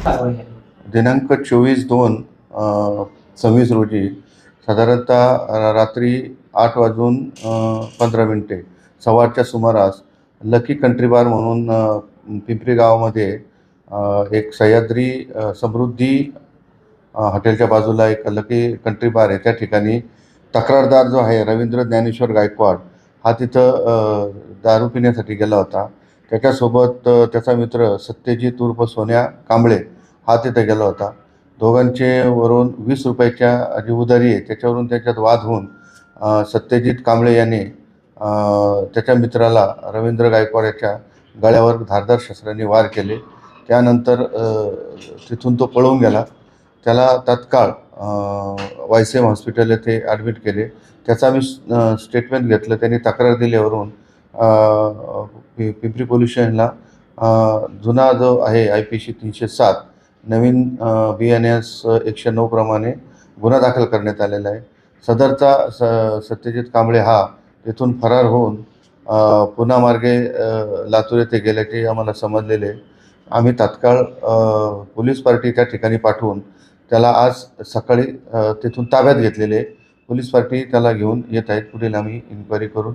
कारवाई आहे? दिनांक 24/2/26 रोजी साधारणतः रात्री 8:15 सव्वाच्या सुमारास लकी कंट्री बार म्हणून पिंपरी गावामध्ये एक सह्याद्री समृद्धी हॉटेलच्या बाजूला एक लकी कंट्री बार आहे. त्या ठिकाणी तक्रारदार जो आहे रवींद्र ज्ञानेश्वर गायकवाड हा तिथं दारू पिण्यासाठी गेला होता. त्याच्यासोबत त्याचा मित्र सत्यजित उर्फ सोन्या कांबळे हा तिथे गेला होता. दोघांचे वरून 20 रुपयाच्या जी उधारी आहे त्याच्यावरून त्याच्यात वाद होऊन सत्यजित कांबळे याने त्याच्या मित्राला रवींद्र गायकवाड याच्या गळ्यावर धारदार शस्त्राने वार केले. त्यानंतर तिथून तो पळून गेला. त्याला तात्काळ वायसीएम हॉस्पिटल येथे ॲडमिट केले. त्याचं आम्ही स्टेटमेंट घेतलं. त्यांनी तक्रार दिल्यावरून पिंपरी पोलीस स्टेशनला जुना जो आहे IPC 307 नवीन BNS 109 प्रमाणे गुन्हा दाखल करण्यात आलेला आहे. सदरचा सत्यजित कांबळे हा तेथून फरार होऊन पुणा मार्गे लातूर येथे गेल्याचे आम्हाला समजलेले आहे. आम्ही तात्काळ पोलीस पार्टी त्या ठिकाणी पाठवून त्याला आज सकाळी तेथून ताब्यात घेतलेले आहे. पोलीस पार्टी त्याला घेऊन येत आहेत. पुढील आम्ही इन्क्वायरी करून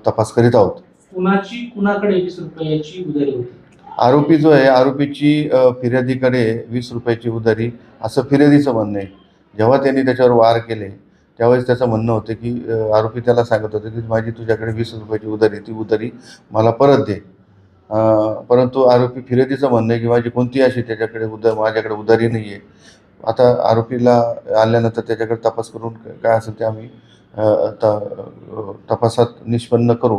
तपास करीत आहोत. कुणाकडे 20 रुपयाची उधारी होती? आरोपी जो आहे आरोपीची फिर्यादीकडे 20 रुपयाची उधारी असं फिर्यादीचं म्हणणं आहे. जेव्हा त्यांनी त्याच्यावर वार केले त्यावेळेस त्याचं म्हणणं होतं की आरोपी त्याला सांगत होते की माझी तुझ्याकडे 20 रुपयाची उधारी, ती उधारी मला परत दे. परंतु आरोपी फिर्यादीचं म्हणणं आहे की माझी कोणती अशी त्याच्याकडे माझ्याकडे उधारी नाही आहे. आता आरोपीला आल्यानंतर त्याच्याकडे तपास करून काय असेल ते आम्ही तपासात निष्पन्न करू.